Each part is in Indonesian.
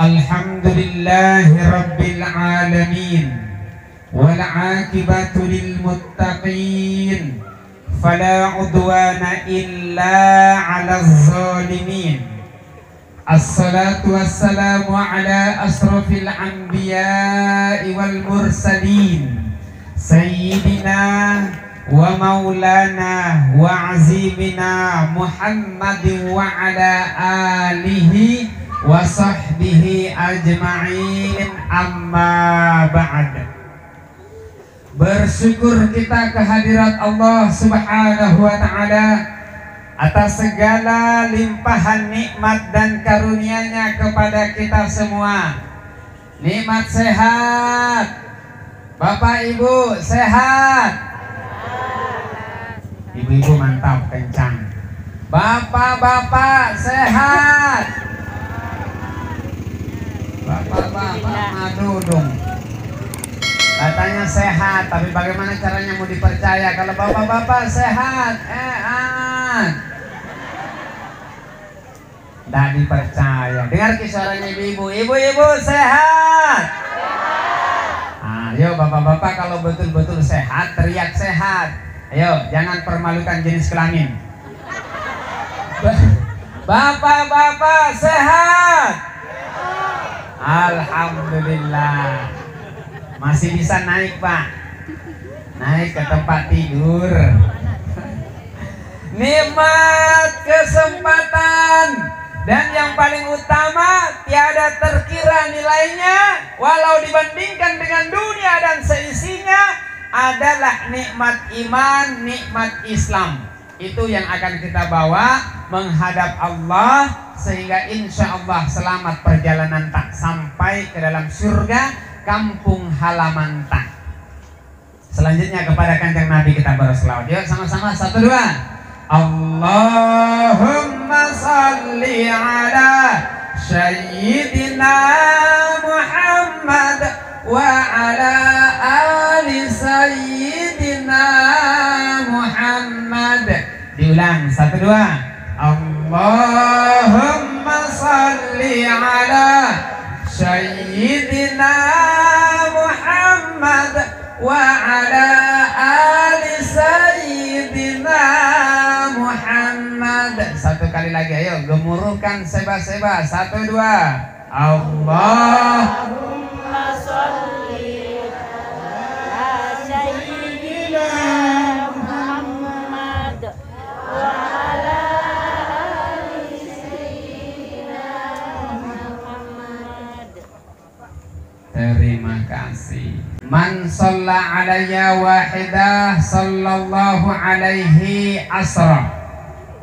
Alhamdulillahi Rabbil Alamin, wal aqibatu lil muttaqin, fala udwana illa 'alaz zalimin. Assalatu wassalamu ala asrafil anbiya'i wal mursalin, sayyidina wa maulana wa azimina Muhammadin wa ala alihi wa sahbihi ajma'in, amma ba'd. Bersyukur kita kehadirat Allah Subhanahu wa ta'ala atas segala limpahan nikmat dan karunia-Nya kepada kita semua. Nikmat sehat, Bapak Ibu sehat, Ibu-ibu mantap kencang, Bapak-bapak sehat, Bapak-bapak madu dong. Katanya sehat, tapi bagaimana caranya mau dipercaya kalau bapak-bapak sehat? Tidak dipercaya. Dengar suaranya ibu-ibu, ibu-ibu sehat. Ayo bapak-bapak kalau betul-betul sehat, teriak sehat. Ayo, jangan permalukan jenis kelamin. Bapak-bapak sehat. Alhamdulillah. Masih bisa naik, Pak. Naik ke tempat tidur. Nikmat kesempatan dan yang paling utama tiada terkira nilainya walau dibandingkan dengan dunia dan seisinya adalah nikmat iman, nikmat Islam. Itu yang akan kita bawa menghadap Allah sehingga insya Allah selamat perjalanan tak sampai ke dalam surga kampung halaman tak. Selanjutnya kepada kanjeng Nabi kita berselawat. Yuk sama-sama, 1, 2. Allahumma salli ala sayyidina Muhammad wa ala ali sayyidina Muhammad. Diulang, 1, 2. Allahumma salli ala sayyidina Muhammad wa ala ali sayyidina Muhammad. Satu kali lagi, ayo gemuruhkan seba-seba. 1, 2. Allahumma sholli ala sayyidina Muhammad wa ala ali sayyidina Muhammad. Terima kasih. Man shalla alayya wahidah sallallahu alaihi asra,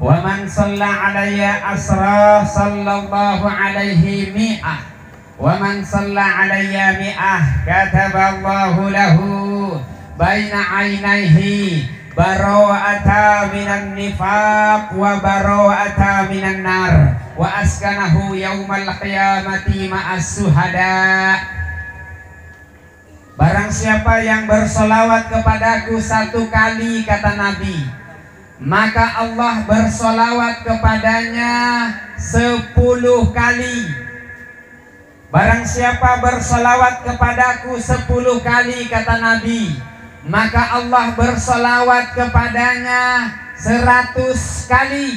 wa man shalla alayya asra sallallahu alaihi mi'ah, wa man shalla alayya mi'ah kataballahu lahu baina ainaihi bara'ata minan nifaq wa bara'ata minan nar wa askanahu yaumal qiyamati ma'as suhada. Barang siapa yang bersolawat kepadaku 1 kali, kata Nabi, maka Allah bersolawat kepadanya 10 kali. Barang siapa bersolawat kepadaku 10 kali, kata Nabi, maka Allah bersolawat kepadanya 100 kali.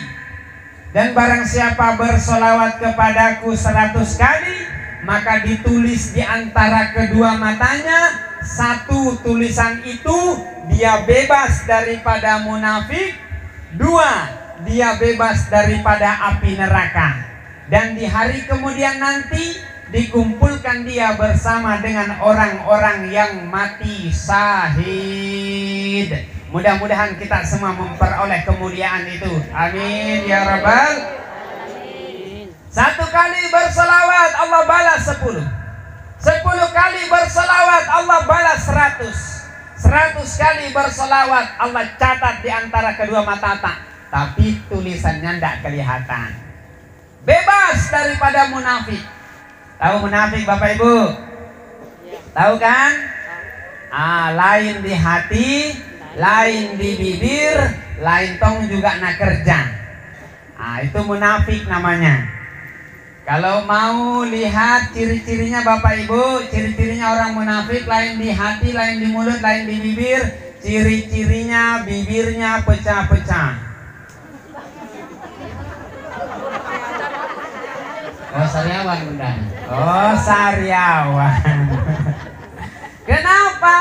Dan barang siapa bersolawat kepadaku 100 kali, maka ditulis di antara kedua matanya 1 tulisan itu dia bebas daripada munafik, 2 dia bebas daripada api neraka, dan di hari kemudian nanti dikumpulkan dia bersama dengan orang-orang yang mati syahid. Mudah-mudahan kita semua memperoleh kemuliaan itu. Amin ya rabbal. 1 kali berselawat Allah balas 10. 10 kali berselawat Allah balas 100. 100 kali berselawat Allah catat di antara kedua mata tak. Tapi tulisannya tidak kelihatan. Bebas daripada munafik. Tahu munafik Bapak Ibu? Tahu kan? Lain di hati, lain di bibir, lain tong juga nak kerja. Itu munafik namanya. Kalau mau lihat ciri-cirinya Bapak Ibu, ciri-cirinya orang munafik, lain di hati, lain di mulut, lain di bibir. Ciri-cirinya bibirnya pecah-pecah. Oh, sariawan Bunda. Oh, sariawan. Kenapa?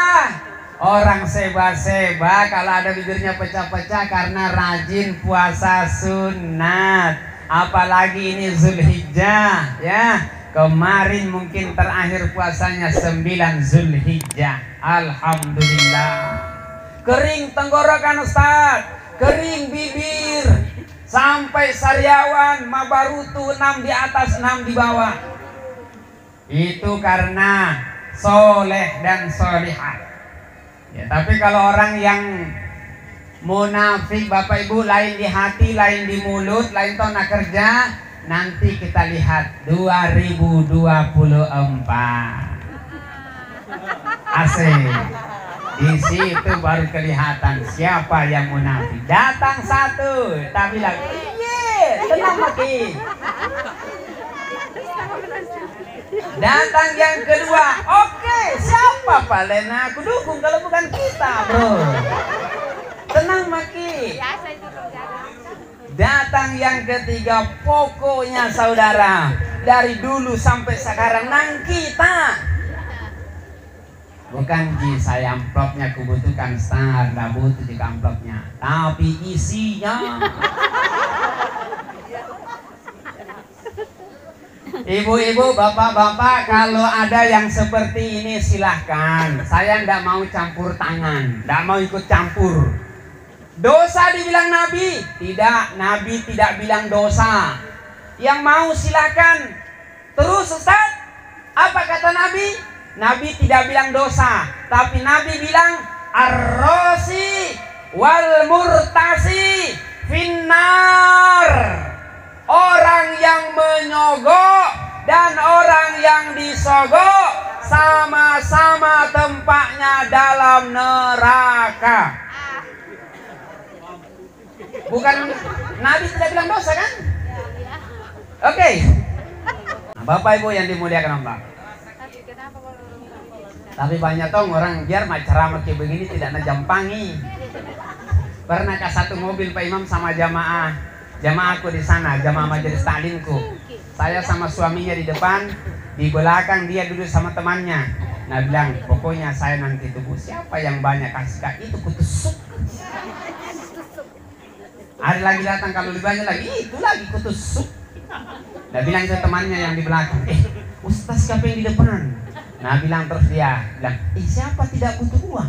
Orang seba-seba kalau ada bibirnya pecah-pecah karena rajin puasa sunat. Apalagi ini Zulhijjah, ya. Kemarin mungkin terakhir puasanya 9 Zulhijjah. Alhamdulillah. Kering tenggorokan Ustaz, kering bibir, sampai sariawan, mabarutu 6 di atas 6 di bawah. Itu karena soleh dan solihah. Ya, tapi kalau orang yang munafik Bapak Ibu, lain di hati, lain di mulut, lain tona kerja, nanti kita lihat 2024. Asik. Di situ baru kelihatan siapa yang munafik. Datang satu, tapi lagi, iya, tenang makin. Datang yang kedua, oke, siapa Pak Lena? Aku dukung kalau bukan kita, bro. Tenang Maki. Datang yang ketiga, pokoknya saudara, dari dulu sampai sekarang nang kita. Bukan Ji, saya amplopnya kubutuhkan star, nggak butuh juga amplopnya, tapi isinya. Ibu-ibu, bapak-bapak, kalau ada yang seperti ini silahkan. Saya nggak mau campur tangan, nggak mau ikut campur. Dosa dibilang Nabi? Tidak, Nabi tidak bilang dosa. Yang mau silahkan. Terus Ustaz, apa kata Nabi? Nabi tidak bilang dosa, tapi Nabi bilang ar-rosi wal murtasi finnar. Orang yang menyogok dan orang yang disogok sama-sama tempatnya dalam neraka. Bukan Nabi tidak bilang dosa kan? Oke. Nah, Bapak Ibu yang dimuliakan Allah. Tapi banyak tong orang biar ceramah kayak begini tidak najampangi. Pernah satu mobil Pak Imam sama jamaahku di sana, jamaah majelis taklimku. Saya sama suaminya di depan, di belakang dia duduk sama temannya. Nah bilang, pokoknya saya nanti tunggu siapa yang banyak kasih kak itu kutusuk. Ada lagi datang kalau lebih banyak lagi, itu lagi kutusuk. Nah bilang ke temannya yang di belakang, Ustaz siapa yang di depan? Nah bilang terus dia, bilang, siapa tidak butuh uang?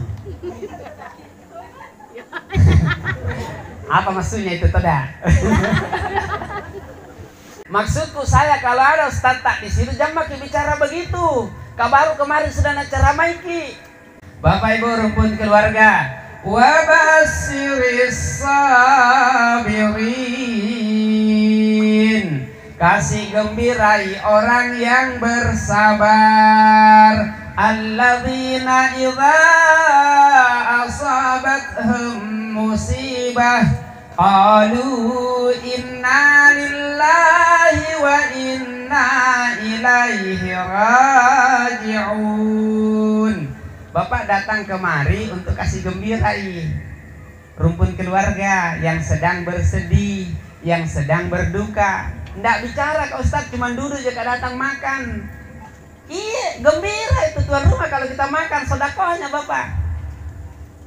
Apa maksudnya itu tidak? Maksudku saya kalau ada Ustaz tak di situ jangan makin bicara begitu. Kabaru kemarin sudah acara maiki. Bapak Ibu rumpun keluarga, wa basiris sabirin. Kasih gembirai orang yang bersabar. Alladzina idza asabathum musibah qalu inna lillahi wa inna ilaihi raji'un. Bapak datang kemari untuk kasih gembirai rumpun keluarga yang sedang bersedih, yang sedang berduka. Nggak bicara Kak Ustadz, cuma duduk juga datang makan. Iya, gembira itu tuan rumah kalau kita makan sodakohnya Bapak.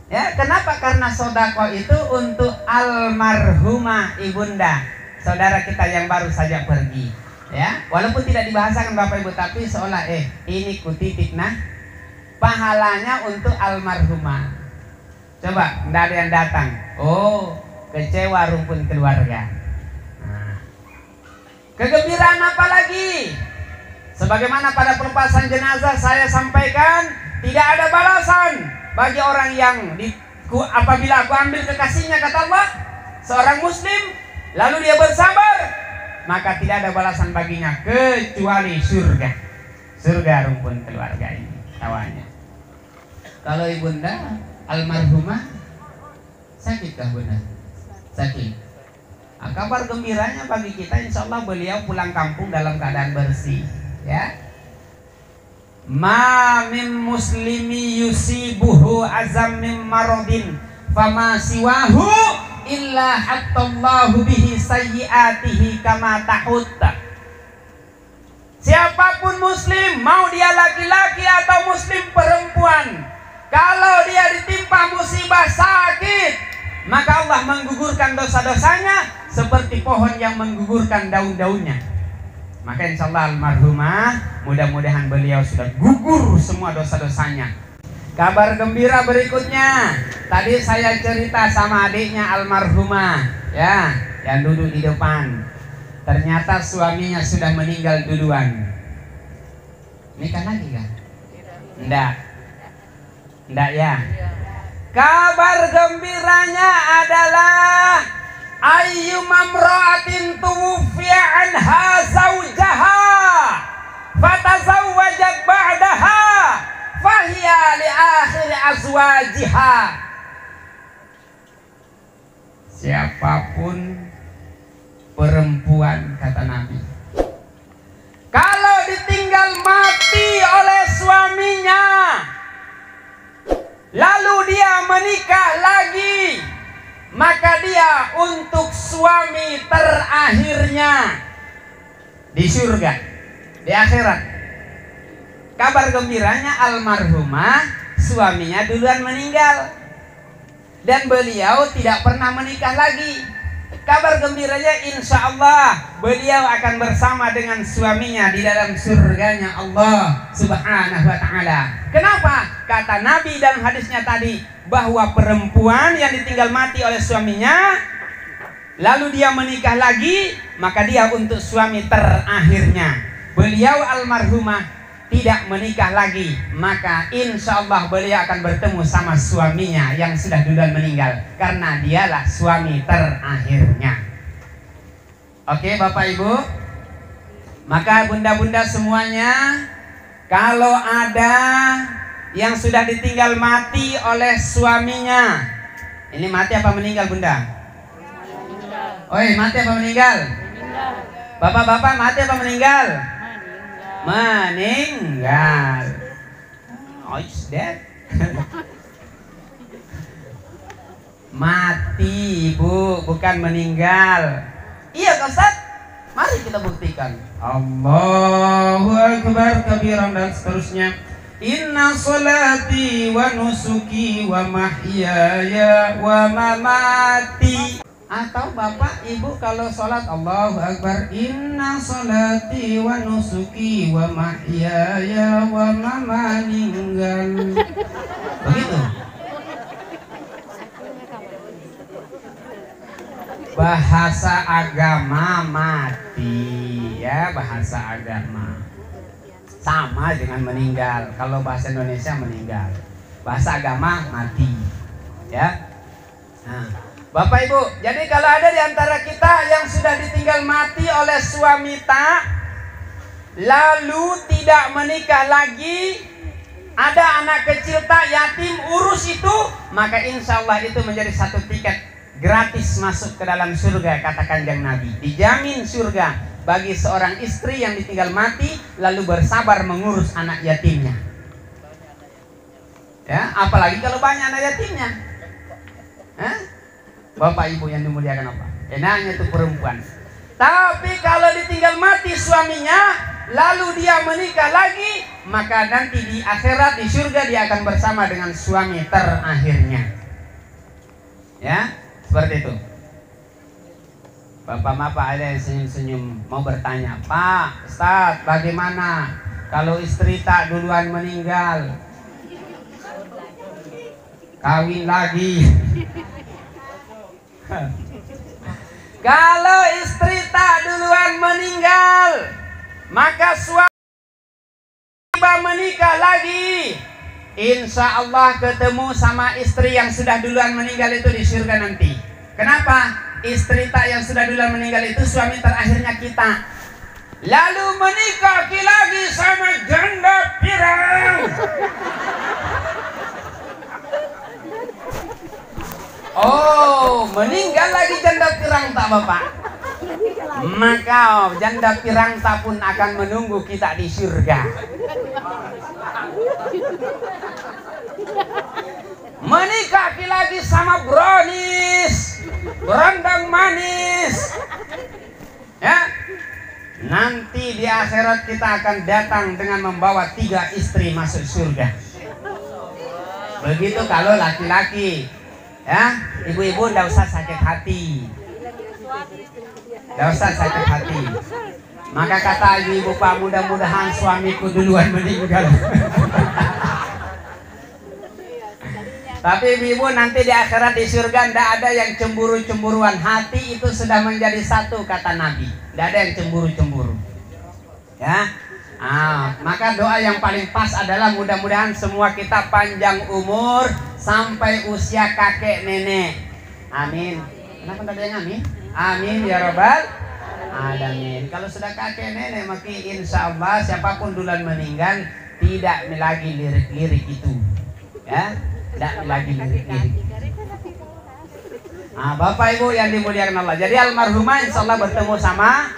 Ya, kenapa? Karena sodakoh itu untuk almarhumah ibunda saudara kita yang baru saja pergi. Ya, walaupun tidak dibahasakan Bapak Ibu, tapi seolah ini kutitip nah pahalanya untuk almarhumah. Coba, nggak ada yang datang. Oh, kecewa rumpun keluarga. Kegembiraan apa lagi? Sebagaimana pada pelepasan jenazah saya sampaikan, tidak ada balasan bagi orang yang apabila aku ambil kekasihnya, kata Allah, seorang muslim lalu dia bersabar, maka tidak ada balasan baginya kecuali surga. Surga rumpun keluarga ini tawanya. Kalau ibunda almarhumah sakitkah bunda? Sakit. Nah, kabar gembiranya bagi kita, insya Allah beliau pulang kampung dalam keadaan bersih, ya. Ma min muslimi yusibuhu azam min maradin fama siwahu illa hattallahu bihi sayyiatihi kama tahutta. Siapapun muslim, mau dia laki-laki atau muslim perempuan, kalau dia ditimpa musibah sakit, maka Allah menggugurkan dosa-dosanya seperti pohon yang menggugurkan daun-daunnya. Maka insya Allah almarhumah, mudah-mudahan beliau sudah gugur semua dosa-dosanya. Kabar gembira berikutnya, tadi saya cerita sama adiknya almarhumah, ya, yang duduk di depan. Ternyata suaminya sudah meninggal duluan. Nikah lagi kan? Enggak ya. Kabar gembiranya adalah ayyumamra'atin tuwfiya anha zawjaha fatazawwajat ba'daha fahiya li akhir azwajiha. Siapapun perempuan, kata Nabi, kalau ditinggal mati oleh suaminya lalu dia menikah lagi, maka dia untuk suami terakhirnya di surga, di akhirat. Kabar gembiranya almarhumah suaminya duluan meninggal dan beliau tidak pernah menikah lagi. Kabar gembiranya insya Allah beliau akan bersama dengan suaminya di dalam surganya Allah Subhanahu wa ta'ala. Kenapa? Kata Nabi dalam hadisnya tadi, bahwa perempuan yang ditinggal mati oleh suaminya lalu dia menikah lagi, maka dia untuk suami terakhirnya. Beliau almarhumah tidak menikah lagi, maka insya Allah beliau akan bertemu sama suaminya yang sudah duluan meninggal, karena dialah suami terakhirnya. Oke Bapak Ibu, maka bunda-bunda semuanya, kalau ada yang sudah ditinggal mati oleh suaminya, ini mati apa meninggal bunda? Oi, mati apa meninggal? Bapak-bapak mati apa meninggal? Meninggal. Oh, it's dead. Mati Bu, bukan meninggal. Iya Ustaz, mari kita buktikan. Allahu Akbar kabiran dan seterusnya. Inna salati wa nusuki wa mahyaya wa mamati. Atau Bapak Ibu kalau sholat Allahu Akbar, inna salati wa nusuki wa mahyaya wa mamati. Begitu. Bahasa agama mati, ya, bahasa agama sama dengan meninggal. Kalau bahasa Indonesia meninggal, bahasa agama mati, ya. Nah, Bapak Ibu, jadi kalau ada di antara kita yang sudah ditinggal mati oleh suami tak, lalu tidak menikah lagi, ada anak kecil tak yatim, urus itu, maka insya Allah itu menjadi satu tiket gratis masuk ke dalam surga, kata Kanjeng Nabi. Dijamin surga bagi seorang istri yang ditinggal mati lalu bersabar mengurus anak yatimnya. Ya, apalagi kalau banyak anak yatimnya. Bapak Ibu yang dimuliakan Allah, enaknya itu perempuan. Tapi kalau ditinggal mati suaminya lalu dia menikah lagi, maka nanti di akhirat di surga dia akan bersama dengan suami terakhirnya. Ya, seperti itu. Bapak-bapak ada yang senyum-senyum mau bertanya, Pak Ustadz, bagaimana kalau istri tak duluan meninggal, kawin lagi? Kalau istri tak duluan meninggal, maka suami menikah lagi, insya Allah ketemu sama istri yang sudah duluan meninggal itu di surga nanti. Kenapa? Istri tak yang sudah duluan meninggal itu suami terakhirnya kita. Lalu menikah lagi sama janda pirang. Oh, meninggal lagi janda pirang tak Bapak? Maka janda pirang tak pun akan menunggu kita di surga. Menikah lagi sama brownies, berondong manis. Ya, nanti di akhirat kita akan datang dengan membawa 3 istri masuk surga. Begitu kalau laki-laki, ya, ibu-ibu nggak usah sakit hati, nggak usah sakit hati. Maka kata ibu Pak, mudah-mudahan suamiku duluan meninggal. Tapi ibu nanti di akhirat di surga tidak ada yang cemburu-cemburuan. Hati itu sudah menjadi satu kata Nabi. Tidak ada yang cemburu-cemburu. Ya, maka doa yang paling pas adalah mudah-mudahan semua kita panjang umur sampai usia kakek nenek. Amin. Kenapa tidak ada yang amin? Amin ya Rabbal alamin. Kalau sudah kakek nenek, maka insya Allah siapapun duluan meninggal tidak lagi lirik-lirik itu. Ya. Tidak lagi lirik-lirik. Bapak Ibu yang dimuliakan Allah. Jadi almarhumah insya Allah bertemu sama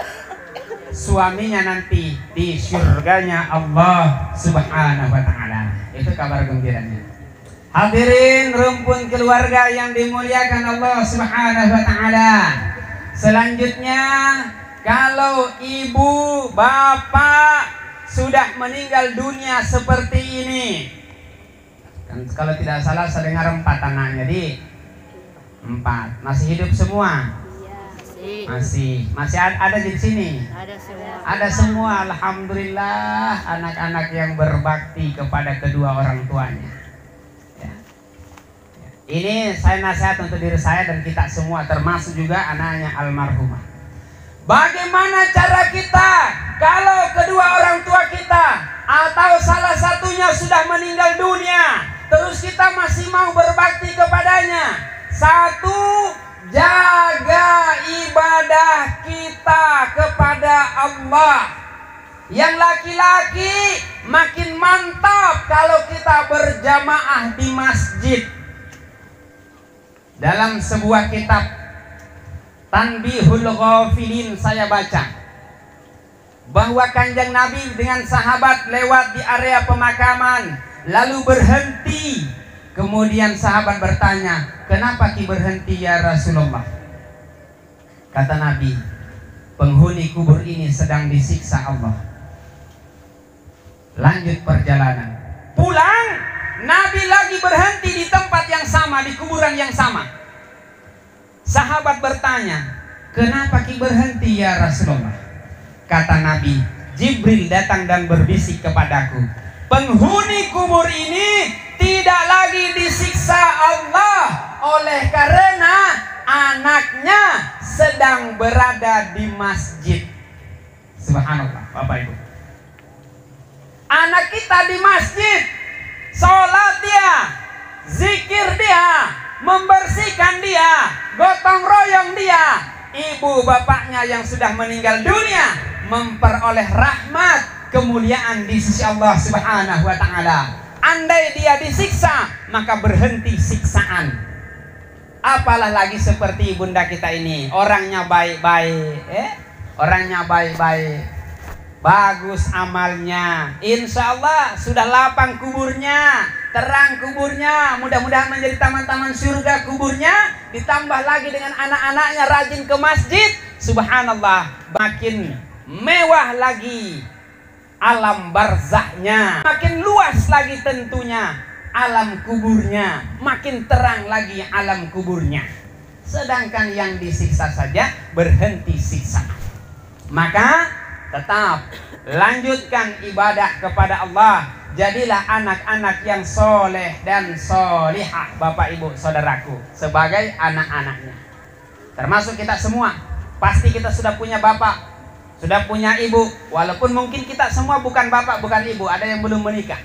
suaminya nanti di surganya Allah Subhanahu wa ta'ala. Itu kabar gembiranya. Hadirin rumpun keluarga yang dimuliakan Allah Subhanahu wa ta'ala. Selanjutnya, kalau ibu bapak sudah meninggal dunia seperti ini, kan kalau tidak salah saya dengar 4 anaknya, jadi 4 masih hidup semua. Masih ada di sini. Ada semua. Alhamdulillah, anak-anak yang berbakti kepada kedua orang tuanya. Ya. Ini saya nasihat untuk diri saya dan kita semua, termasuk juga anaknya almarhumah. Bagaimana cara kita kalau kedua orang tua kita atau salah satunya sudah meninggal dunia, terus kita masih mau berbakti kepadanya? 1, jaga ibadah kita kepada Allah. Yang laki-laki makin mantap kalau kita berjamaah di masjid. Dalam sebuah kitab Tanbihul Ghafilin saya baca bahwa Kanjeng Nabi dengan sahabat lewat di area pemakaman, lalu berhenti. Kemudian sahabat bertanya, kenapa ki berhenti ya Rasulullah? Kata Nabi, penghuni kubur ini sedang disiksa Allah. Lanjut perjalanan. Pulang, Nabi lagi berhenti di tempat yang sama, di kuburan yang sama. Sahabat bertanya, kenapa ki berhenti ya Rasulullah? Kata Nabi, Jibril datang dan berbisik kepadaku, penghuni kubur ini tidak lagi disiksa Allah oleh karena anaknya sedang berada di masjid. Subhanallah, Bapak Ibu. Anak kita di masjid, sholat dia, zikir dia, membersihkan dia, gotong royong dia. Ibu bapaknya yang sudah meninggal dunia memperoleh rahmat, kemuliaan di sisi Allah Subhanahu wa ta'ala. Andai dia disiksa, maka berhenti siksaan. Apalah lagi seperti bunda kita ini, orangnya baik-baik, orangnya baik-baik, bagus amalnya, insya Allah sudah lapang kuburnya, terang kuburnya, mudah-mudahan menjadi taman-taman surga kuburnya. Ditambah lagi dengan anak-anaknya rajin ke masjid, subhanallah, makin mewah lagi alam barzahnya, makin luas lagi tentunya alam kuburnya, makin terang lagi alam kuburnya. Sedangkan yang disiksa saja berhenti siksa. Maka tetap lanjutkan ibadah kepada Allah. Jadilah anak-anak yang soleh dan solihah, Bapak Ibu saudaraku, sebagai anak-anaknya. Termasuk kita semua. Pasti kita sudah punya bapak, sudah punya ibu. Walaupun mungkin kita semua bukan bapak, bukan ibu, ada yang belum menikah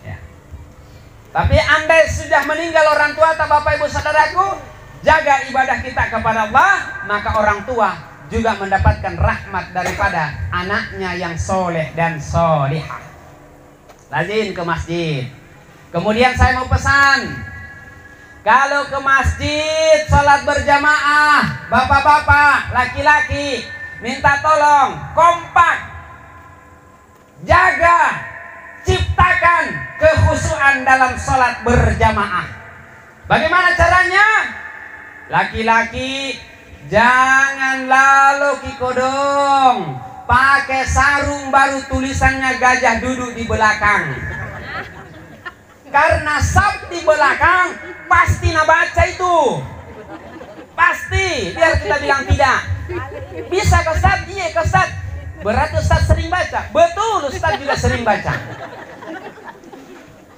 ya. Tapi andai sudah meninggal orang tua atau Bapak Ibu saudaraku, jaga ibadah kita kepada Allah, maka orang tua juga mendapatkan rahmat daripada anaknya yang soleh dan solihah. Rajin ke masjid. Kemudian saya mau pesan, Kalau ke masjid sholat berjamaah, bapak-bapak, laki-laki, minta tolong kompak, jaga, ciptakan kekhusyuan dalam sholat berjamaah. Bagaimana caranya? Laki-laki jangan lalu kikodong pakai sarung baru tulisannya gajah duduk di belakang. Karena sab di belakang pasti baca itu. Pasti, biar kita bilang tidak. Bisa ke Ustaz? Iya ke Ustaz. Berarti Ustaz sering baca. Betul, Ustaz juga sering baca.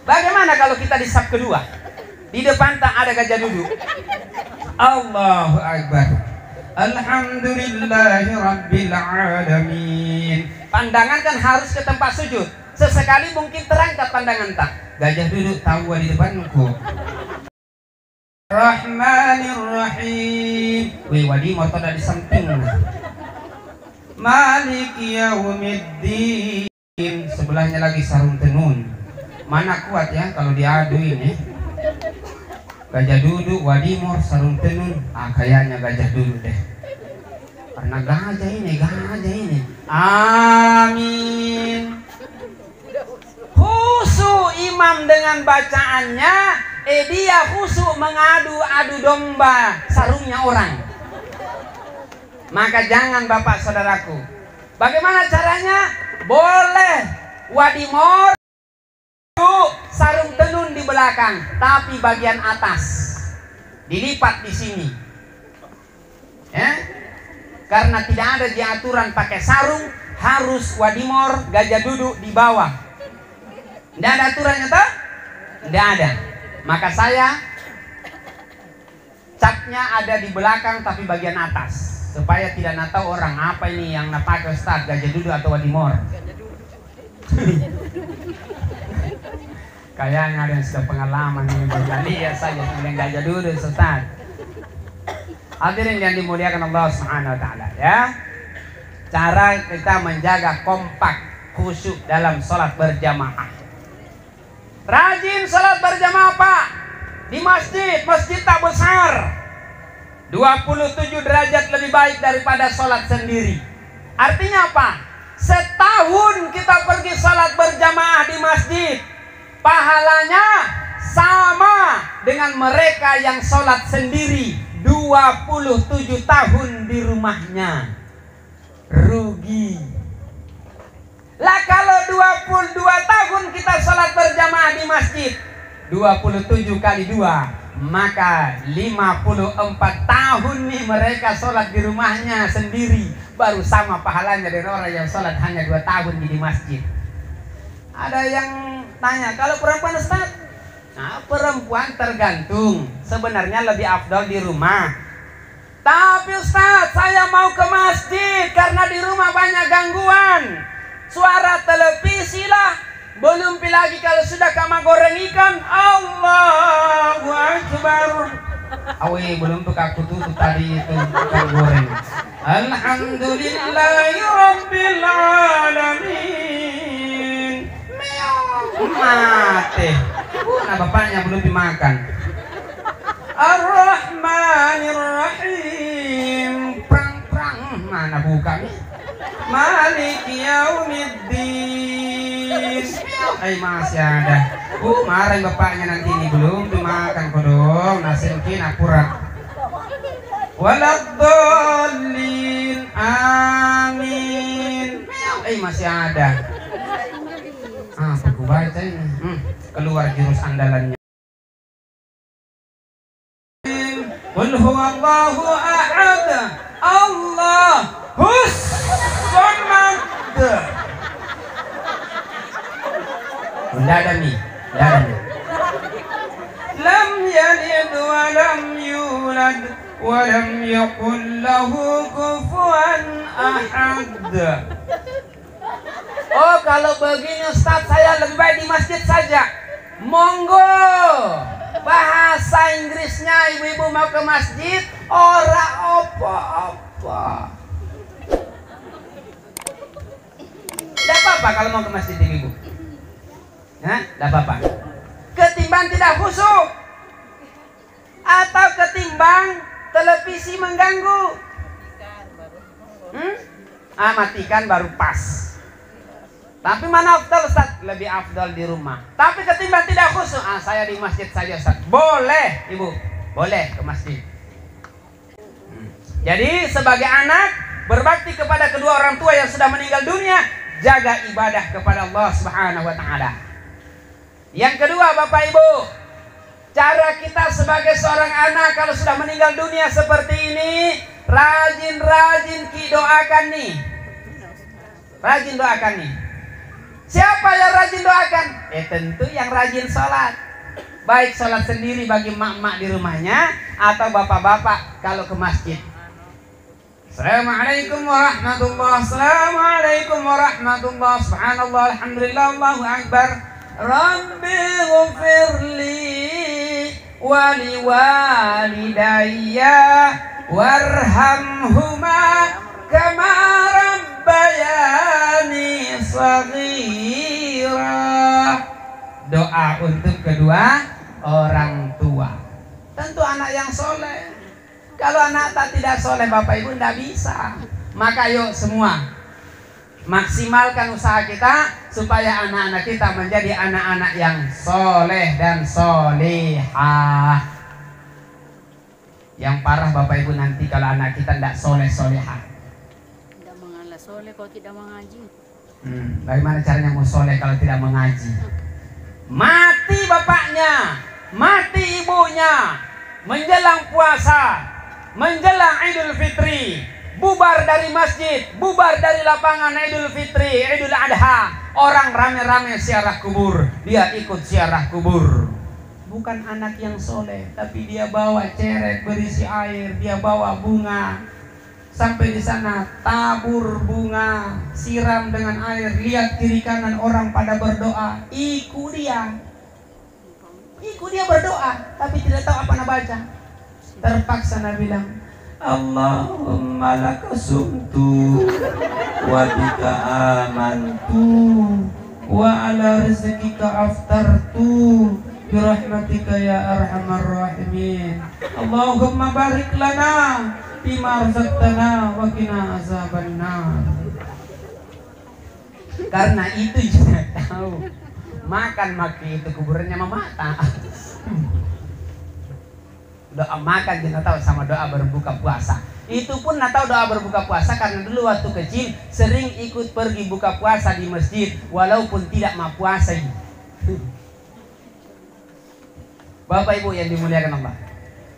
Bagaimana kalau kita di sab kedua? Di depan tak ada gajah duduk. Allahu Akbar. Alhamdulillahi Rabbil Alamin. Pandangan kan harus ke tempat sujud. Sesekali mungkin terangkat pandangan tak. Gajah duduk tahu di depanku. Rahmanirrahim. Wih, wadi motor dari samping. Maliki yaumiddin. Sebelahnya lagi sarung tenun. Mana kuat ya kalau diadu ini. Gajah duduk, wadimor, sarung tenun. Kayaknya gajah duduk deh. Karena gajah ini. Amin. Khusyuk imam dengan bacaannya, dia khusyuk mengadu-adu domba sarungnya orang. Maka jangan bapak saudaraku. Bagaimana caranya? Boleh wadimor, sarung tenun di belakang, tapi bagian atas dilipat di sini. Ya? Karena tidak ada di aturan pakai sarung harus wadimor, gajah duduk di bawah. Tidak ada aturannya toh? Tidak ada. Maka saya capnya ada di belakang tapi bagian atas supaya tidak tahu orang apa ini yang pakai Ustaz, gajah duduk atau wadimor. Kayaknya ada yang sudah pengalaman ini lihat saja yang gajah duduk Ustaz. Hadirin yang dimuliakan Allah Subhanahu wa taala ya. Cara kita menjaga kompak khusyuk dalam sholat berjamaah. Rajin sholat berjamaah Pak. Di masjid tak besar. 27 derajat lebih baik daripada sholat sendiri. Artinya apa? Setahun kita pergi sholat berjamaah di masjid, pahalanya sama dengan mereka yang sholat sendiri 27 tahun di rumahnya. Rugi. Lah kalau 22 tahun kita sholat berjamaah di masjid, 27 kali 2, maka 54 tahun nih mereka sholat di rumahnya sendiri, baru sama pahalanya dengan orang yang sholat hanya 2 tahun di masjid. Ada yang tanya, kalau perempuan Ustaz? Nah, perempuan tergantung. Sebenarnya lebih afdal di rumah. Tapi Ustaz, saya mau ke masjid karena di rumah banyak gangguan. Suara televisi lah. Belum lagi kalau sudah kama goreng ikan. Allahu Akbar. Awi belum tuh aku tuh tadi itu ikan goreng. Alhamdulillahi Rabbil Alamin. Mati. Nah bapaknya belum dimakan. Ar-Rahmanir-Rahim. Prang-prang. Mana buka nih? Maliki yaumiddin. Masih ada. Marah bapaknya nanti ini belum dimakan kodong. Nasi mungkin akurat. Waladdallin. Amin. Masih ada. Aku baca ini. Keluar jurus andalannya. Qul huwallahu ahad. Allahus samad. Tidak ada nih. Lam yalid wa lam yulad wa lam yakul lahu kufuwan ahad. Oh, kalau begini Ustaz, saya lebih baik di masjid saja. Monggo. Bahasa Inggrisnya ibu-ibu mau ke masjid, ora apa-apa. Tidak apa-apa kalau mau ke masjid ibu-ibu. Tidak apa-apa. Ketimbang tidak khusyuk. atau ketimbang televisi mengganggu? Matikan baru pas. Tapi mana afdal Ustaz? Lebih afdal di rumah. Tapi ketimbang tidak khusyuk, saya di masjid saja Ustaz. Boleh Ibu, boleh ke masjid. Jadi sebagai anak, berbakti kepada kedua orang tua yang sudah meninggal dunia, jaga ibadah kepada Allah Subhanahu wa taala. Yang kedua Bapak Ibu, cara kita sebagai seorang anak kalau sudah meninggal dunia seperti ini, rajin-rajin doakan nih. Rajin doakan nih. Siapa yang rajin doakan? Tentu yang rajin sholat. Baik sholat sendiri bagi mak-mak di rumahnya, atau bapak-bapak kalau ke masjid. Assalamualaikum warahmatullahi wabarakatuh. Assalamualaikum warahmatullahi wabarakatuh. Subhanallah, alhamdulillah, Allahu akbar. Rabbi ghfirli wali walidayya warhamhuma kama rabbayani shaghira. Doa untuk kedua orang tua. Tentu anak yang soleh. Kalau anak tak tidak soleh Bapak Ibu tidak bisa. Maka yuk semua maksimalkan usaha kita supaya anak-anak kita menjadi anak-anak yang soleh dan solihah. Yang parah Bapak Ibu nanti kalau anak kita tidak soleh solihah. Tidak mengalah soleh kalau tidak mengaji. Bagaimana caranya mau soleh kalau tidak mengaji? Mati bapaknya, mati ibunya, menjelang puasa, menjelang Idul Fitri, bubar dari masjid, bubar dari lapangan Idul Fitri, Idul Adha, orang rame-rame ziarah kubur, dia ikut ziarah kubur. Bukan anak yang soleh, tapi dia bawa ceret berisi air, dia bawa bunga. Sampai di sana tabur bunga, siram dengan air, lihat kiri kanan orang pada berdoa, ikut dia berdoa, tapi tidak tahu apa nak baca. Terpaksa Nabi bilang, Allahumma laka sumtu wa bika amantu wa ala rizqika aftartu birahmatika ya arhamar rahimin. Allahumma barik lana bima razaqtana wa qina azabannar. Karena itu juga tahu makan maki itu kuburannya memata. Doa makan kita tahu sama doa berbuka puasa. Itu pun nggak tahu doa berbuka puasa karena dulu waktu kecil sering ikut pergi buka puasa di masjid walaupun tidak mau puasa. Bapak Ibu yang dimuliakan Allah,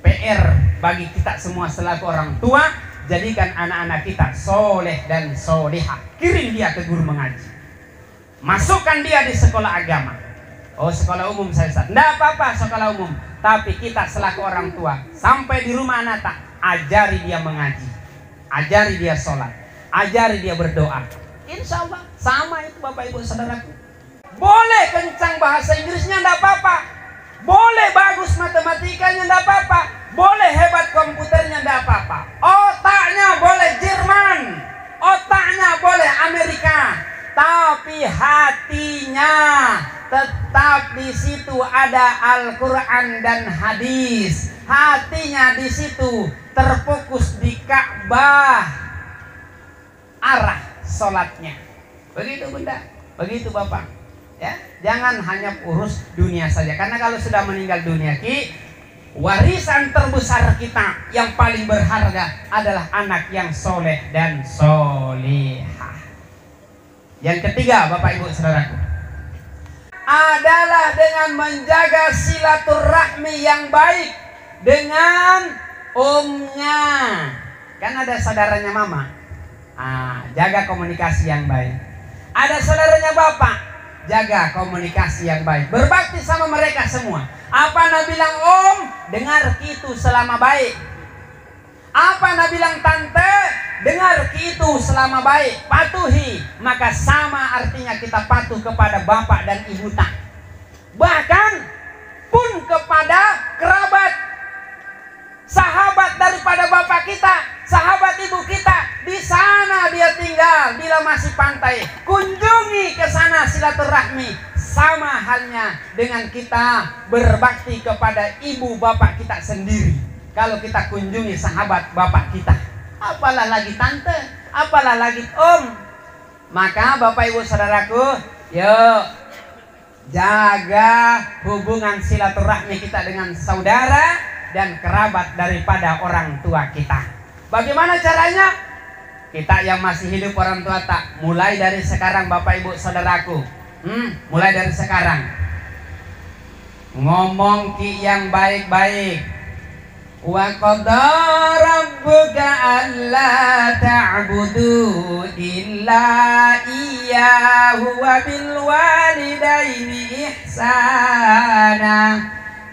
PR bagi kita semua selaku orang tua, jadikan anak-anak kita soleh dan solihah. Kirim dia ke guru mengaji, masukkan dia di sekolah agama. Oh, sekolah umum saya Ustaz. Nggak apa-apa sekolah umum, tapi kita selaku orang tua sampai di rumah anak, ajari dia mengaji, ajari dia sholat, ajari dia berdoa. Insya Allah sama itu Bapak Ibu saudaraku. Boleh kencang bahasa Inggrisnya nggak apa-apa, boleh bagus matematikanya nggak apa-apa, boleh hebat komputernya nggak apa-apa. Otaknya boleh Jerman, otaknya boleh Amerika, tapi hatinya tetap di situ ada Al-Quran dan hadis. Hatinya di situ terfokus di Ka'bah, arah sholatnya. Begitu Bunda, begitu Bapak. Ya, jangan hanya urus dunia saja. Karena kalau sudah meninggal dunia warisan terbesar kita yang paling berharga adalah anak yang soleh dan solihah. Yang ketiga Bapak Ibu saudaraku, adalah dengan menjaga silaturahmi yang baik dengan omnya. Kan ada saudaranya mama, jaga komunikasi yang baik. Ada saudaranya bapak, jaga komunikasi yang baik. Berbakti sama mereka semua. Apa Nabi bilang om, dengar itu selama baik. Apa Nabi bilang tante, dengar itu selama baik, patuhi. Maka sama artinya kita patuh kepada bapak dan ibu tak. Bahkan pun kepada kerabat, sahabat daripada bapak kita, sahabat ibu kita, di sana dia tinggal, bila masih pantai, kunjungi ke sana silaturahmi. sama halnya dengan kita berbakti kepada ibu bapak kita sendiri. Kalau kita kunjungi sahabat bapak kita, apalah lagi tante, apalah lagi om. Maka bapak ibu saudaraku, yuk jaga hubungan silaturahmi kita dengan saudara dan kerabat daripada orang tua kita. Bagaimana caranya? Kita yang masih hidup orang tua tak, mulai dari sekarang bapak ibu saudaraku, mulai dari sekarang ngomong ki yang baik-baik. Wa qada rabbuka alla ta'budu illa iyyahu wa bil walidaini ihsana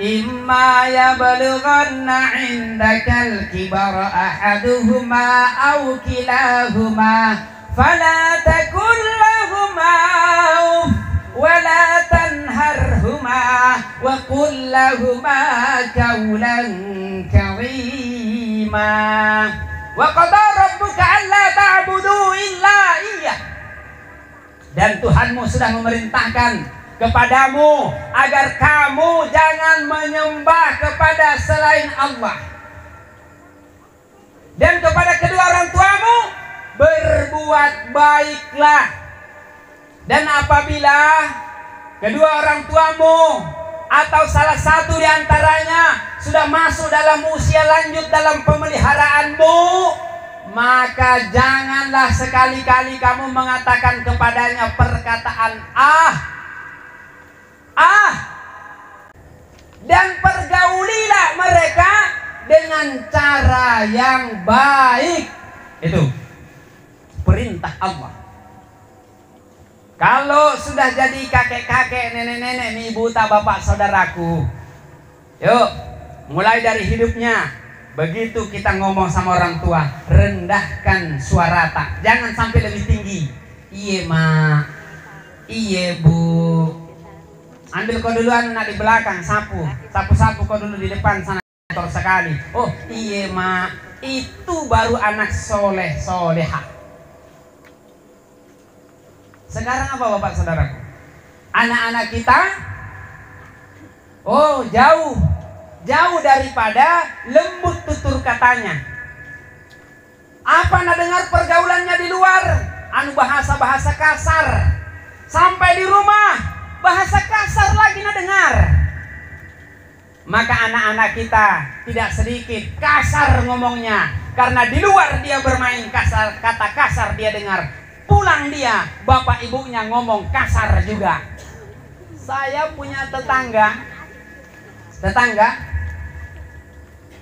imma yablughanna 'indakal kibara ahaduhuma aw kilahuma fala takul lahumā uff wa la tanharhuma wa qul lahumā qawlan karīmā. Wa qadā rabbuka allā ta'budu illā iyyah. Dan Tuhanmu sudah memerintahkan kepadamu agar kamu jangan menyembah kepada selain Allah. Dan kepada kedua orang tuamu berbuat baiklah. Dan apabila kedua orang tuamu atau salah satu di antaranya sudah masuk dalam usia lanjut dalam pemeliharaanmu, maka janganlah sekali-kali kamu mengatakan kepadanya perkataan dan pergaulilah mereka dengan cara yang baik. Itu perintah Allah. Kalau sudah jadi kakek-kakek, nenek-nenek, nih buta bapak saudaraku, yuk mulai dari hidupnya. Begitu kita ngomong sama orang tua, rendahkan suara tak, jangan sampai lebih tinggi. Iye mak, iye bu. Ambil kau duluan nak di belakang, sapu kau dulu di depan sana kotor sekali. Oh iye mak, itu baru anak soleh soleha. Sekarang apa bapak saudaraku? Anak-anak kita, oh jauh daripada lembut tutur katanya. Apa nak dengar pergaulannya di luar? Anu bahasa-bahasa kasar. Sampai di rumah bahasa kasar lagi nak dengar. Maka anak-anak kita tidak sedikit kasar ngomongnya, karena di luar dia bermain kasar, kata kasar dia dengar. Pulang dia, bapak ibunya ngomong kasar juga. Saya punya tetangga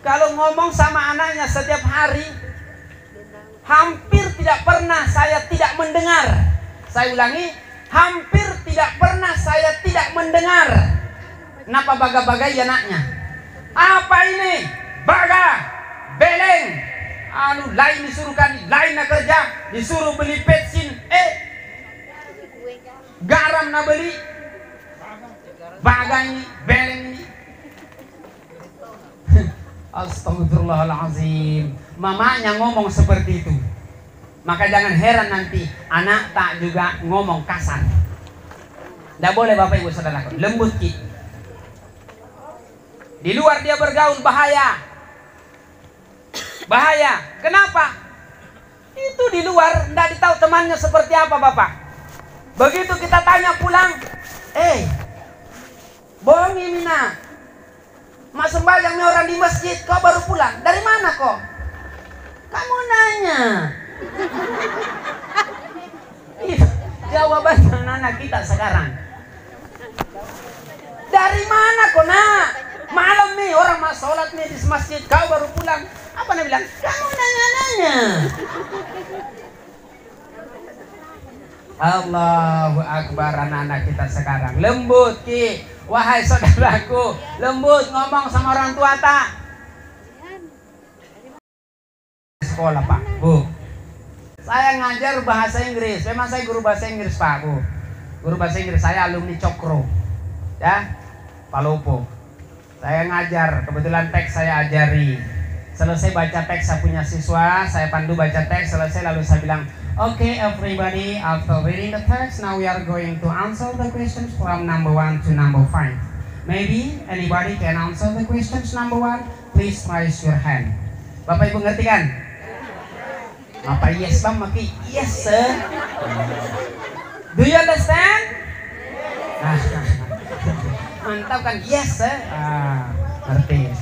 kalau ngomong sama anaknya setiap hari, hampir tidak pernah saya tidak mendengar. Saya ulangi, hampir tidak pernah saya tidak mendengar. Kenapa baga-bagai anaknya? Apa ini? Baga, beleng. Anu lain disuruhkan, lain nak kerja, disuruh beli bensin, garam nak beli, baga ini, beleng ini. Astagfirullahalazim. Mamanya ngomong seperti itu. Maka jangan heran nanti anak tak juga ngomong kasar. Tidak boleh bapak ibu saudaraku, lembut ki. Di luar dia bergaul bahaya. Bahaya. Kenapa? Itu di luar tidak ditahu temannya seperti apa bapak. Begitu kita tanya pulang, bohongi Mina, mak sembahyang nih orang di masjid, kau baru pulang. Dari mana kok? Kamu nanya. Jawaban anak kita sekarang. Dari mana kok nak? Malam nih orang mau sholat nih di masjid, kau baru pulang. Apa dia bilang? Kamu nanya-nanya. Allahu Akbar. Anak-anak kita sekarang lembut ki. Wahai saudaraku, lembut ngomong sama orang tua tak? Sekolah pak, bu. Saya ngajar bahasa Inggris. Memang saya guru bahasa Inggris pak, bu. Guru bahasa Inggris saya alumni Cokro, ya, Palopo. Saya ngajar, kebetulan teks saya ajari. Selesai baca teks saya punya siswa, saya pandu baca teks, selesai lalu saya bilang, okay everybody, after reading the text, now we are going to answer the questions from number 1 to number 5. Maybe anybody can answer the questions number 1, please raise your hand. Bapak Ibu ngerti kan? Apa yes bang, maki yes sir. Do you understand? Mantap kan, yes sir. Ngerti.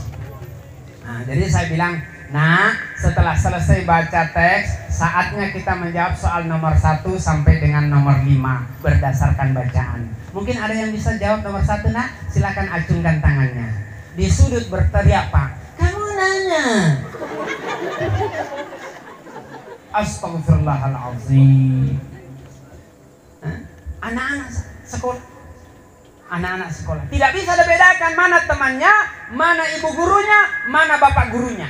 Nah, jadi saya bilang, nah setelah selesai baca teks, saatnya kita menjawab soal nomor 1 sampai dengan nomor 5 berdasarkan bacaan. Mungkin ada yang bisa jawab nomor 1, nah silakan acungkan tangannya. Di sudut berteriak, Pak, kamu nanya. Astagfirullahaladzim. Anak-anak sekolah. Anak-anak sekolah tidak bisa dibedakan mana temannya, mana ibu gurunya, mana bapak gurunya.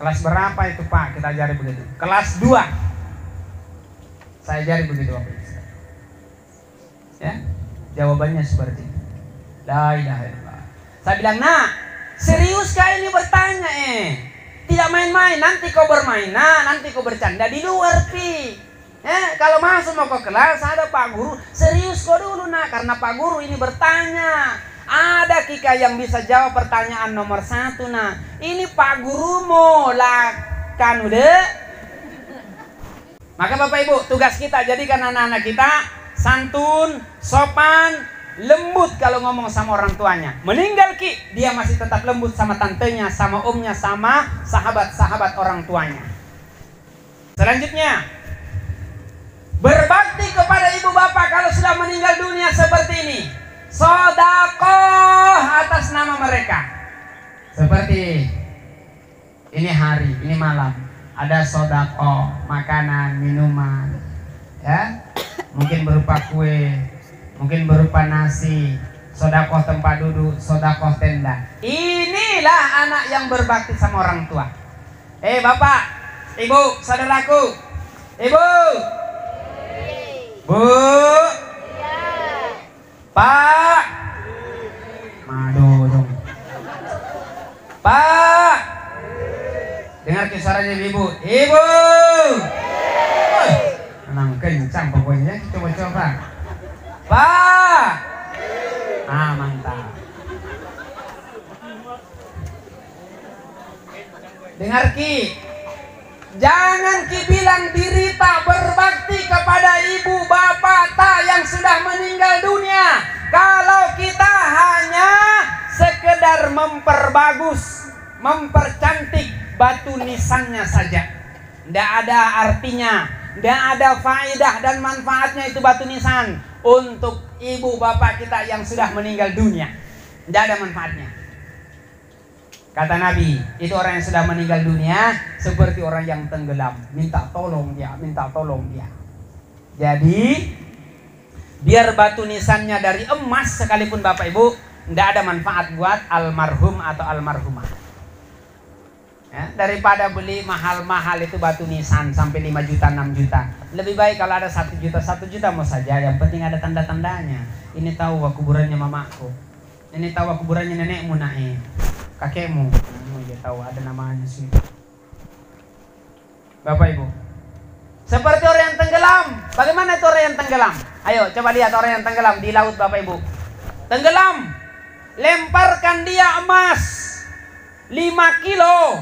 Kelas berapa itu Pak? Kita ajari begitu. Kelas 2. Saya ajari begitu Bapak. Ya, jawabannya seperti itu. La ilaha illallah. Saya bilang, nah serius kah ini bertanya tidak main-main, nanti kau bermain, nah nanti kau bercanda di luar Pi. Kalau masuk mau ke kelas ada Pak Guru, serius kok dulu nah, karena Pak Guru ini bertanya. Ada Kika yang bisa jawab pertanyaan nomor 1 nah. Ini Pak Gurumu lah kan udah. Maka Bapak Ibu, tugas kita jadikan anak-anak kita santun, sopan, lembut kalau ngomong sama orang tuanya. Meninggal Ki, dia masih tetap lembut sama tantenya, sama omnya, sama sahabat-sahabat orang tuanya. Selanjutnya, berbakti kepada ibu bapak kalau sudah meninggal dunia seperti ini. Sedekah atas nama mereka. Seperti ini hari, ini malam, ada sedekah makanan, minuman, ya, mungkin berupa kue, mungkin berupa nasi, sedekah tempat duduk, sedekah tenda. Inilah anak yang berbakti sama orang tua. Bapak, ibu, saudaraku, ibu, Bu, Pak, madu dong, Pak, dengar suaranya ibu, ibu, menang kencang pokoknya, coba-coba, Pak, mantap, dengar Ki. Jangan Ki bilang diri tak berbakti kepada ibu bapak tak yang sudah meninggal dunia. Kalau kita hanya sekedar memperbagus, mempercantik batu nisannya saja, tidak ada artinya, tidak ada faedah dan manfaatnya itu batu nisan untuk ibu bapak kita yang sudah meninggal dunia. Tidak ada manfaatnya. Kata Nabi, itu orang yang sudah meninggal dunia seperti orang yang tenggelam. Minta tolong dia, minta tolong dia. Jadi, biar batu nisannya dari emas sekalipun Bapak Ibu, tidak ada manfaat buat almarhum atau almarhumah. Ya, daripada beli mahal-mahal itu batu nisan sampai 5 juta, 6 juta. Lebih baik kalau ada 1 juta, 1 juta mau saja. Yang penting ada tanda-tandanya. Ini tahu kuburannya mamaku. Ini tahu kuburannya nenekmu naik. Kakekmu, dia tahu ada namanya sih. Bapak Ibu, seperti orang yang tenggelam. Bagaimana itu orang yang tenggelam? Ayo coba lihat orang yang tenggelam di laut Bapak Ibu. Tenggelam, lemparkan dia emas 5 kilo.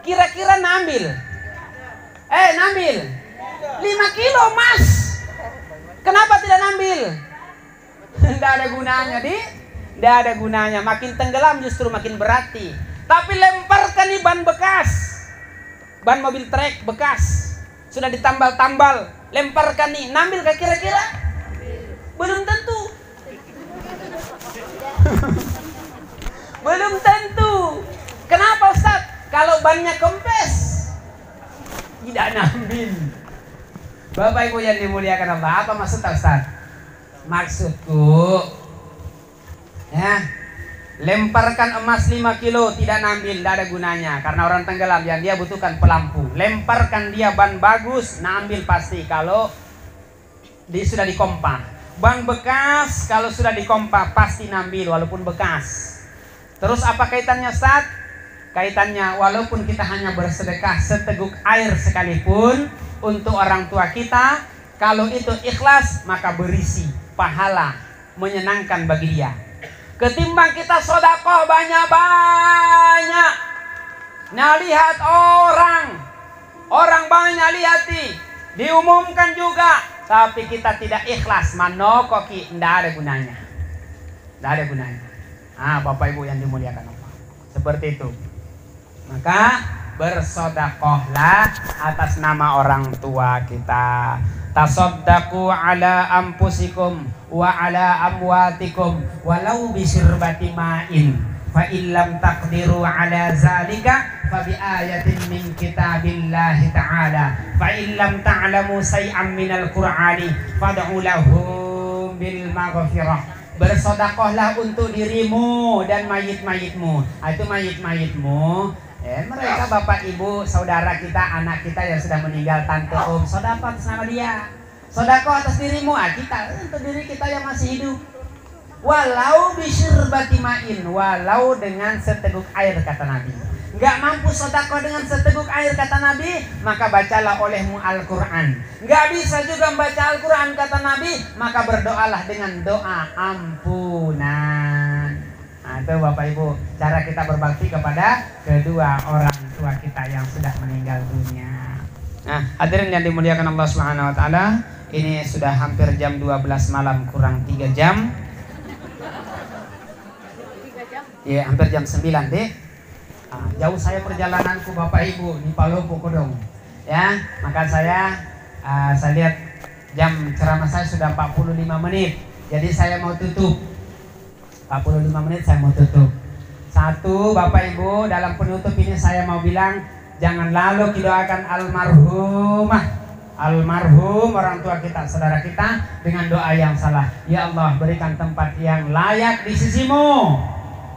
Kira-kira nambil? Nambil 5 kilo emas. Kenapa tidak nambil? Tidak ada gunanya tidak ada gunanya. Makin tenggelam justru makin berarti. Tapi lemparkan nih ban bekas, ban mobil trek bekas, sudah ditambal-tambal, lemparkan nih, nambil gak kira-kira? Belum tentu. Belum tentu. Kenapa Ustaz? Kalau bannya kempes, tidak nambil. Bapak Ibu yang dimuliakan Allah, apa maksud Ustaz? Maksudku, ya, lemparkan emas 5 kilo tidak nambil, tidak ada gunanya. Karena orang tenggelam yang dia butuhkan pelampu. Lemparkan dia ban bagus, nambil pasti kalau dia sudah dikompa. Ban bekas kalau sudah dikompa pasti nambil walaupun bekas. Terus apa kaitannya Ustaz? kaitannya, walaupun kita hanya bersedekah seteguk air sekalipun untuk orang tua kita, kalau itu ikhlas maka berisi pahala, menyenangkan bagi dia. Ketimbang kita sedekah banyak-banyak, nah lihat orang banyak lihati, diumumkan juga, tapi kita tidak ikhlas, manokoki, tidak ada gunanya. Tidak ada gunanya. Bapak Ibu yang dimuliakan Allah, seperti itu. Maka bersedekahlah atas nama orang tua kita. Tasaddaqu ala anfusikum wa ala amwatikum walau bisirbati ma'in fa illam taqdiru ala zalika fa bi ayatin min kitabillahi ta'ala fa illam ta'lamu say'an minal qur'ani fad'u lahum bil maghfirah. Bersedekahlah untuk dirimu dan mayit-mayitmu. Itu mayit-mayitmu, mereka bapak ibu saudara kita, anak kita yang sudah meninggal, tante om, sedekah atas nama dia. Sedekah atas dirimu, kita untuk diri kita yang masih hidup. Walau bisirbati ma'in, walau dengan seteguk air, kata Nabi. Nggak mampu sedekah dengan seteguk air, kata Nabi, maka bacalah olehmu Al-Quran. Nggak bisa juga membaca Al-Quran, kata Nabi, maka berdoalah dengan doa ampunan. Itu Bapak Ibu, cara kita berbakti kepada kedua orang tua kita yang sudah meninggal dunia. Nah, hadirin yang dimuliakan Allah Subhanahu wa taala, ini sudah hampir jam 12 malam kurang 3 jam. 3 jam? Ya, hampir jam 9 deh. Jauh saya perjalananku Bapak Ibu di Palopo Kodong. Ya, maka saya lihat jam ceramah saya sudah 45 menit. Jadi saya mau tutup. 45 menit saya mau tutup. Satu, Bapak Ibu, dalam penutup ini saya mau bilang, jangan lalu doakan almarhum orang tua kita, saudara kita, dengan doa yang salah. Ya Allah, berikan tempat yang layak di sisimu.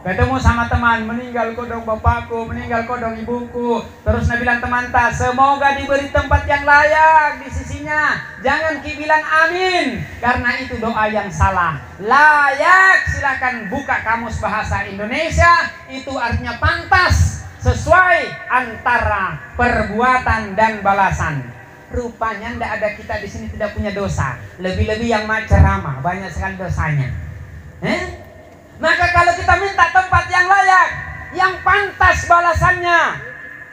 Ketemu sama teman, meninggal kodong bapakku, meninggal kodong ibuku, terus Nabi bilang teman tak, semoga diberi tempat yang layak di sisinya. Jangan bilang amin, karena itu doa yang salah. Layak, silakan buka kamus bahasa Indonesia, itu artinya pantas, sesuai antara perbuatan dan balasan. Rupanya tidak ada, kita di sini tidak punya dosa. Lebih-lebih yang ceramah banyak sekali dosanya. Maka kalau kita minta tempat yang layak, yang pantas balasannya,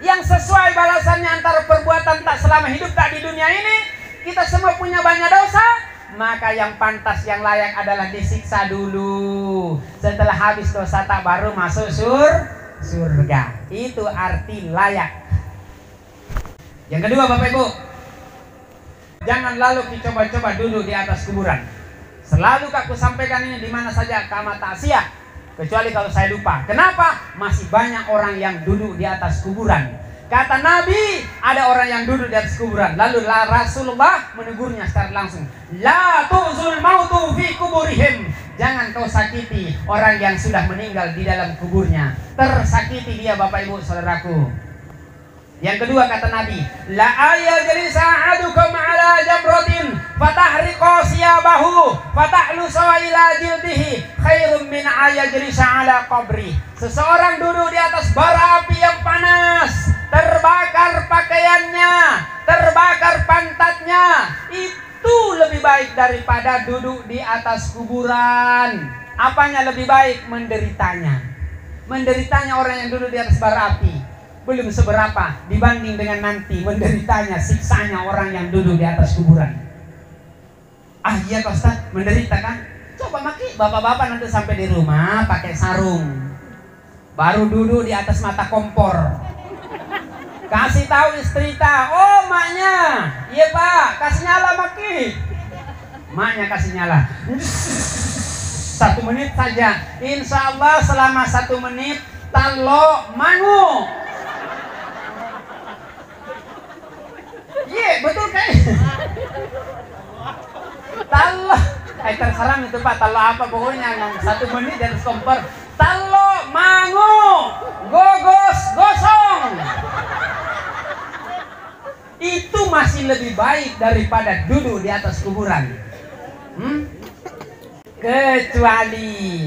yang sesuai balasannya antara perbuatan tak selama hidup tak di dunia ini, kita semua punya banyak dosa, maka yang pantas yang layak adalah disiksa dulu. Setelah habis dosa tak baru masuk surga. Itu arti layak. Yang kedua Bapak Ibu, jangan lalu coba-coba duduk di atas kuburan. Selalu aku sampaikan ini di mana saja kama ta'siyah, kecuali kalau saya lupa. Kenapa? Masih banyak orang yang duduk di atas kuburan. Kata Nabi, ada orang yang duduk di atas kuburan. Lalu Rasulullah menegurnya secara langsung. La tu'zul mautu fi kuburihim. Jangan kau sakiti orang yang sudah meninggal di dalam kuburnya. Tersakiti dia Bapak Ibu saudaraku. Yang kedua kata Nabi, la ayajlisa ahadukum ala jamratin fatahriqa siyabahu fatahlu ila jildihi khairum min ayajlisa ala qabri. Seseorang duduk di atas bara api yang panas, terbakar pakaiannya, terbakar pantatnya, itu lebih baik daripada duduk di atas kuburan. Apanya lebih baik? Menderitanya. Menderitanya orang yang duduk di atas bara api belum seberapa dibanding dengan nanti menderitanya, siksanya orang yang duduk di atas kuburan. Iya Pak Ustaz, menderita kan? Coba maki bapak-bapak nanti sampai di rumah pakai sarung, baru duduk di atas mata kompor, kasih tahu istri tak, oh maknya, iya Pak, kasih nyala maki, maknya kasih nyala, 1 menit saja, insya Allah selama 1 menit talo mangu. Iya betul kan? Talo, terserah itu Pak, talo apa pokoknya yang 1 menit dan kompor. Talo mangu, gogos gosong. Itu masih lebih baik daripada duduk di atas kuburan. Kecuali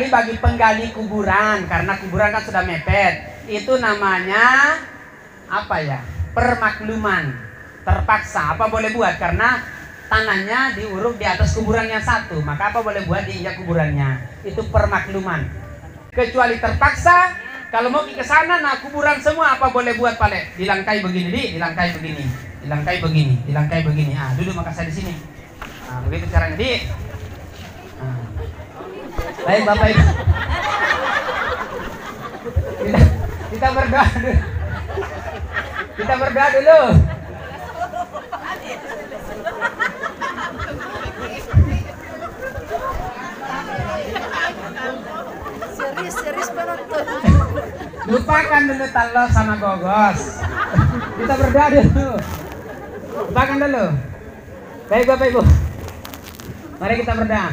bagi penggali kuburan, karena kuburan kan sudah mepet. itu namanya apa ya? Permakluman terpaksa. Apa boleh buat? Karena tanahnya diuruk di atas kuburannya satu, maka apa boleh buat diinjak kuburannya? Itu permakluman. Kecuali terpaksa, kalau mau ke sana, nah kuburan semua apa boleh buat Pale? Dilangkai begini, dilangkai begini, dilangkai begini, dilangkai begini. Ah, duduk maka saya di sini. Nah, begitu caranya di. Nah. Baik Bapak Ibu. Kita berdoa dulu. Kita berdoa dulu. Serius penonton. Lupakan dulu Talo sama Gogos. Kita berdoa dulu. Lupakan dulu. Baik Bapak Ibu. Mari kita berdoa.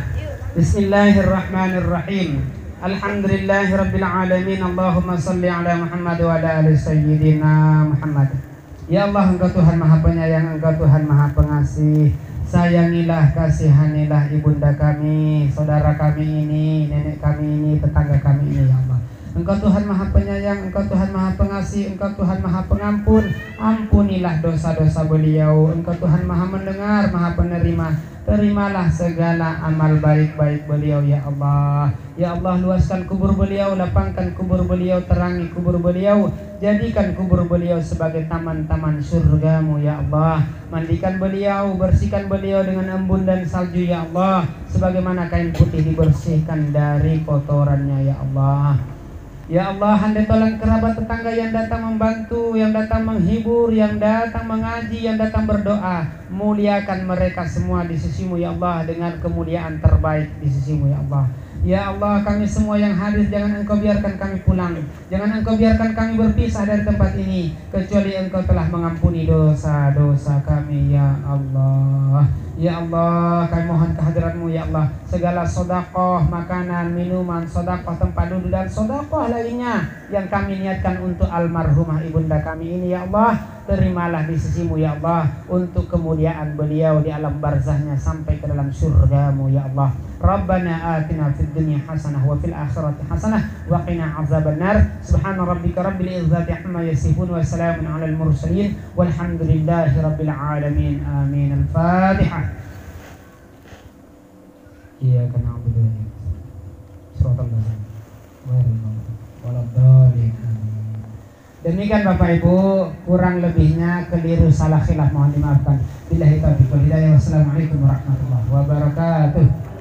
Bismillahirrahmanirrahim. Alhamdulillahirabbil alamin. Allahumma shalli ala Muhammad wa ala ali sayyidina Muhammad. Ya Allah, Engkau Tuhan Maha Penyayang, Engkau Tuhan Maha Pengasih. Sayangilah, kasihanilah ibunda kami, saudara kami ini, nenek kami ini, tetangga kami ini, ya Allah. Engkau Tuhan Maha Penyayang, Engkau Tuhan Maha Pengasih, Engkau Tuhan Maha Pengampun. Ampunilah dosa-dosa beliau. Engkau Tuhan Maha Mendengar, Maha Penerima. Terimalah segala amal baik-baik beliau, ya Allah. Ya Allah, luaskan kubur beliau, lapangkan kubur beliau, terangi kubur beliau, jadikan kubur beliau sebagai taman-taman surgamu, ya Allah. Mandikan beliau, bersihkan beliau dengan embun dan salju, ya Allah, sebagaimana kain putih dibersihkan dari kotorannya, ya Allah. Ya Allah, handai tolong kerabat tetangga yang datang membantu, yang datang menghibur, yang datang mengaji, yang datang berdoa. Muliakan mereka semua di sisimu, ya Allah, dengan kemuliaan terbaik di sisimu, ya Allah. Ya Allah, kami semua yang hadir, jangan Engkau biarkan kami pulang, jangan Engkau biarkan kami berpisah dari tempat ini, kecuali Engkau telah mengampuni dosa-dosa kami, ya Allah. Ya Allah, kami mohon kehadirat-Mu, ya Allah. Segala sedekah, makanan, minuman, sedekah tempat duduk, dan sedekah lainnya yang kami niatkan untuk almarhumah ibunda kami ini, ya Allah, terimalah di sisimu, ya Allah, untuk kemuliaan beliau di alam barzahnya sampai ke dalam surgamu, ya Allah. Rabbana atina fid dunya hasanah wa fil akhirati hasanah wa qina azabannar. Subhana rabbika rabbil izzati amma yasifun wa salamun alal mursalin walhamdulillahi rabbil alamin. Amin. Al-Fatihah. Iyyaka na'budu wa iyyaka nasta'in. Shiratal ladzina Demikian Bapak Ibu, kurang lebihnya keliru salah khilaf mohon dimaafkan. Billahi taufiq wal hidayah. Wassalamualaikum warahmatullahi wabarakatuh.